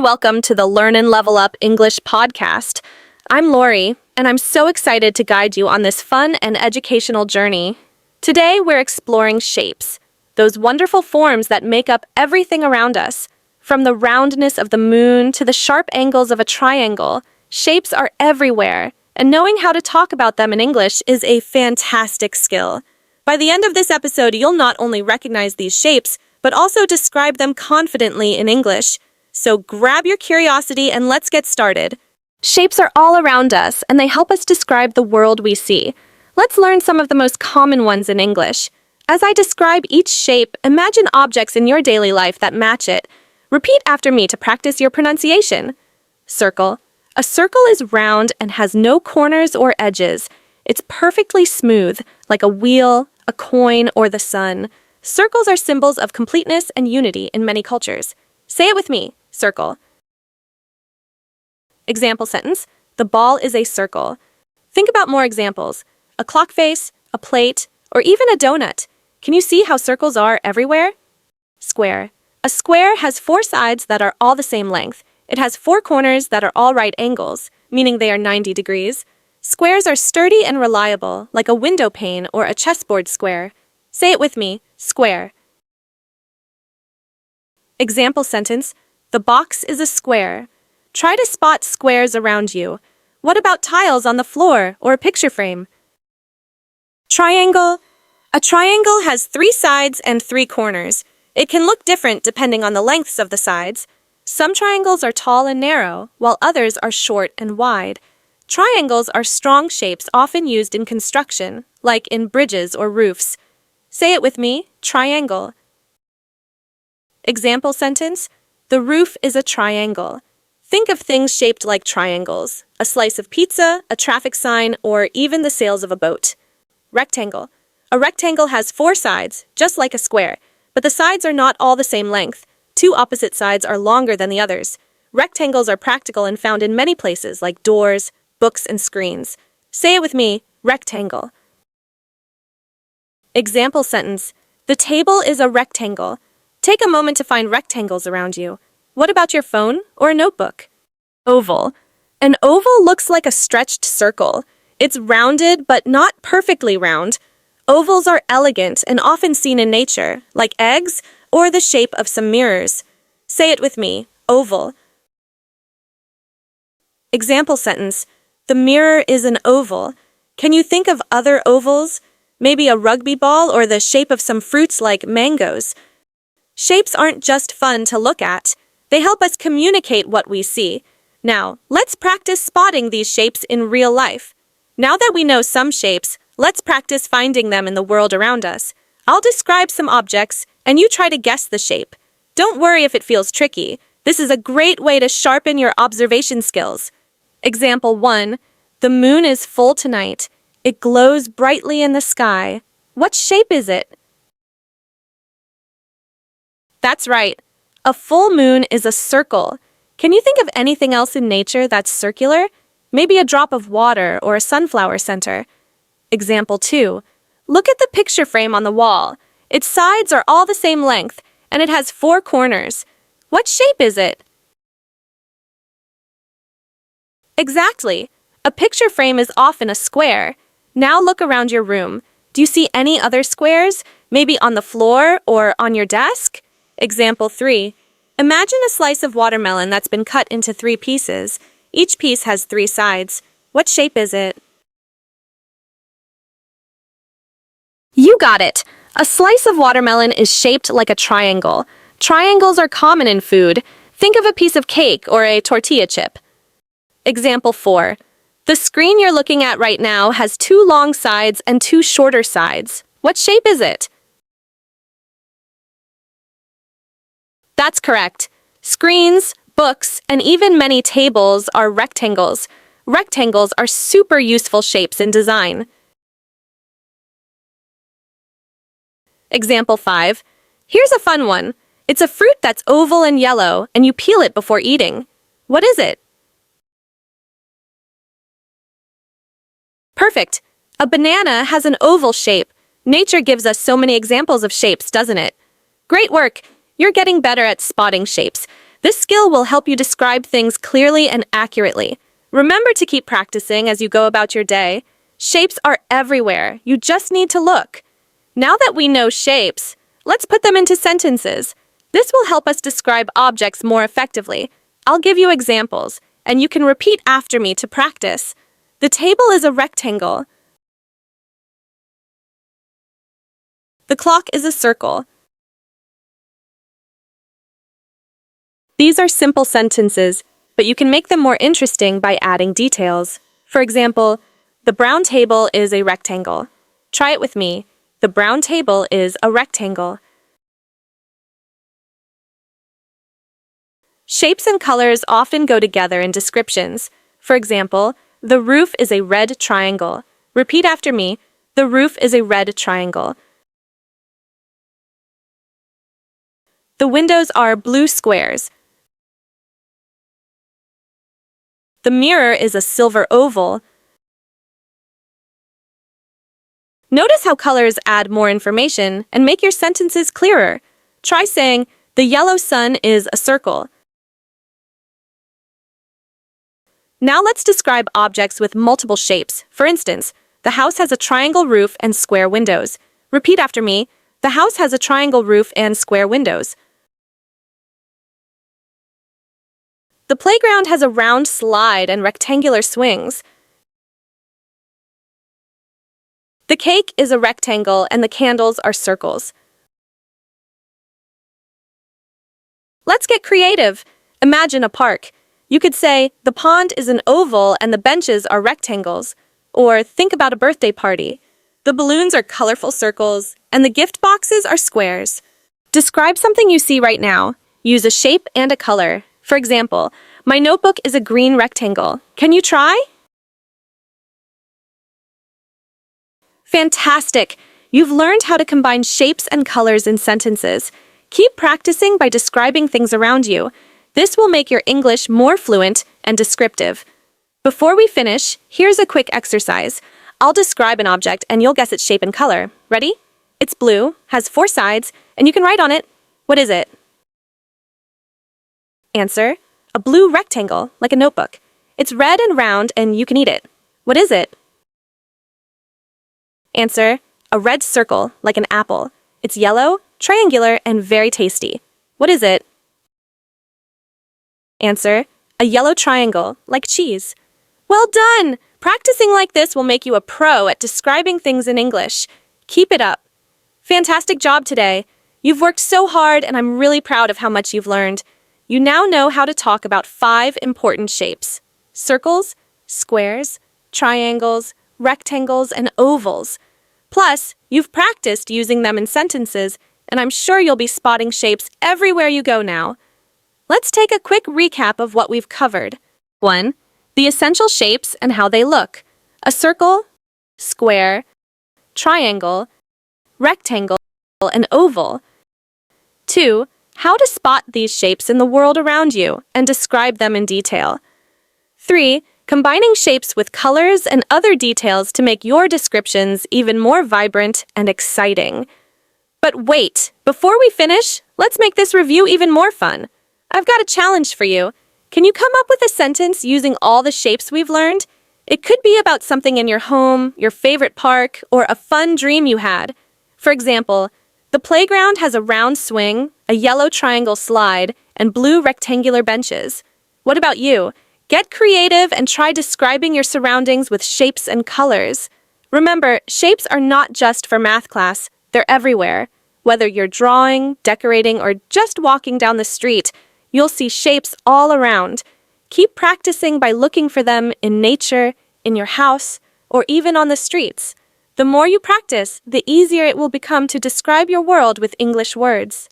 and welcome to the Learn and Level Up English podcast. I'm Lori, and I'm so excited to guide you on this fun and educational journey. Today, we're exploring shapes, those wonderful forms that make up everything around us. From the roundness of the moon to the sharp angles of a triangle, shapes are everywhere, and knowing how to talk about them in English is a fantastic skill. By the end of this episode, you'll not only recognize these shapes, but also describe them confidently in English. So grab your curiosity and let's get started. Shapes are all around us, and they help us describe the world we see. Let's learn some of the most common ones in English. As I describe each shape, imagine objects in your daily life that match it. Repeat after me to practice your pronunciation. Circle. A circle is round and has no corners or edges. It's perfectly smooth, like a wheel, a coin, or the sun. Circles are symbols of completeness and unity in many cultures. Say it with me. Circle. Example sentence. The ball is a circle. Think about more examples. A clock face, a plate, or even a donut. Can you see how circles are everywhere? Square. A square has four sides that are all the same length. It has four corners that are all right angles, meaning they are 90 degrees. Squares are sturdy and reliable, like a window pane or a chessboard square. Say it with me. Square. Example sentence. The box is a square. Try to spot squares around you. What about tiles on the floor or a picture frame? Triangle. A triangle has three sides and three corners. It can look different depending on the lengths of the sides. Some triangles are tall and narrow, while others are short and wide. Triangles are strong shapes often used in construction, like in bridges or roofs. Say it with me. Triangle. Example sentence. The roof is a triangle. Think of things shaped like triangles. A slice of pizza, a traffic sign, or even the sails of a boat. Rectangle. A rectangle has four sides, just like a square, but the sides are not all the same length. Two opposite sides are longer than the others. Rectangles are practical and found in many places like doors, books, and screens. Say it with me. Rectangle. Example sentence. The table is a rectangle. Take a moment to find rectangles around you. What about your phone or a notebook? Oval. An oval looks like a stretched circle. It's rounded but not perfectly round. Ovals are elegant and often seen in nature, like eggs or the shape of some mirrors. Say it with me. Oval. Example sentence. The mirror is an oval. Can you think of other ovals? Maybe a rugby ball or the shape of some fruits like mangoes. Shapes aren't just fun to look at. They help us communicate what we see. Now, let's practice spotting these shapes in real life. Now that we know some shapes, let's practice finding them in the world around us. I'll describe some objects, and you try to guess the shape. Don't worry if it feels tricky. This is a great way to sharpen your observation skills. Example 1. The moon is full tonight. It glows brightly in the sky. What shape is it? That's right. A full moon is a circle. Can you think of anything else in nature that's circular? Maybe a drop of water or a sunflower center. Example 2. Look at the picture frame on the wall. Its sides are all the same length, and it has four corners. What shape is it? Exactly. A picture frame is often a square. Now look around your room. Do you see any other squares? Maybe on the floor or on your desk? Example 3. Imagine a slice of watermelon that's been cut into three pieces. Each piece has three sides. What shape is it? You got it! A slice of watermelon is shaped like a triangle. Triangles are common in food. Think of a piece of cake or a tortilla chip. Example 4. The screen you're looking at right now has two long sides and two shorter sides. What shape is it? That's correct. Screens, books, and even many tables are rectangles. Rectangles are super useful shapes in design. Example 5. Here's a fun one. It's a fruit that's oval and yellow, and you peel it before eating. What is it? Perfect. A banana has an oval shape. Nature gives us so many examples of shapes, doesn't it? Great work! You're getting better at spotting shapes. This skill will help you describe things clearly and accurately. Remember to keep practicing as you go about your day. Shapes are everywhere. You just need to look. Now that we know shapes, let's put them into sentences. This will help us describe objects more effectively. I'll give you examples, and you can repeat after me to practice. The table is a rectangle. The clock is a circle. These are simple sentences, but you can make them more interesting by adding details. For example, the brown table is a rectangle. Try it with me. The brown table is a rectangle. Shapes and colors often go together in descriptions. For example, the roof is a red triangle. Repeat after me. The roof is a red triangle. The windows are blue squares. The mirror is a silver oval. Notice how colors add more information and make your sentences clearer. Try saying, the yellow sun is a circle. Now let's describe objects with multiple shapes. For instance, the house has a triangle roof and square windows. Repeat after me. The house has a triangle roof and square windows. The playground has a round slide and rectangular swings. The cake is a rectangle and the candles are circles. Let's get creative. Imagine a park. You could say, the pond is an oval and the benches are rectangles. Or think about a birthday party. The balloons are colorful circles and the gift boxes are squares. Describe something you see right now. Use a shape and a color. For example, my notebook is a green rectangle. Can you try? Fantastic! You've learned how to combine shapes and colors in sentences. Keep practicing by describing things around you. This will make your English more fluent and descriptive. Before we finish, here's a quick exercise. I'll describe an object and you'll guess its shape and color. Ready? It's blue, has 4 sides, and you can write on it. What is it? Answer: a blue rectangle, like a notebook. It's red and round and you can eat it. What is it? Answer: a red circle, like an apple. It's yellow, triangular, and very tasty. What is it? Answer: a yellow triangle, like cheese. Well done! Practicing like this will make you a pro at describing things in English. Keep it up. Fantastic job today. You've worked so hard and I'm really proud of how much you've learned. You now know how to talk about 5 important shapes: circles, squares, triangles, rectangles, and ovals. Plus, you've practiced using them in sentences, and I'm sure you'll be spotting shapes everywhere you go now. Let's take a quick recap of what we've covered. 1. The essential shapes and how they look: a circle, square, triangle, rectangle, and oval. 2. How to spot these shapes in the world around you and describe them in detail. 3. Combining shapes with colors and other details to make your descriptions even more vibrant and exciting. But wait, before we finish, let's make this review even more fun. I've got a challenge for you. Can you come up with a sentence using all the shapes we've learned? It could be about something in your home, your favorite park, or a fun dream you had. For example, the playground has a round swing, a yellow triangle slide, and blue rectangular benches. What about you? Get creative and try describing your surroundings with shapes and colors. Remember, shapes are not just for math class, they're everywhere. Whether you're drawing, decorating, or just walking down the street, you'll see shapes all around. Keep practicing by looking for them in nature, in your house, or even on the streets. The more you practice, the easier it will become to describe your world with English words.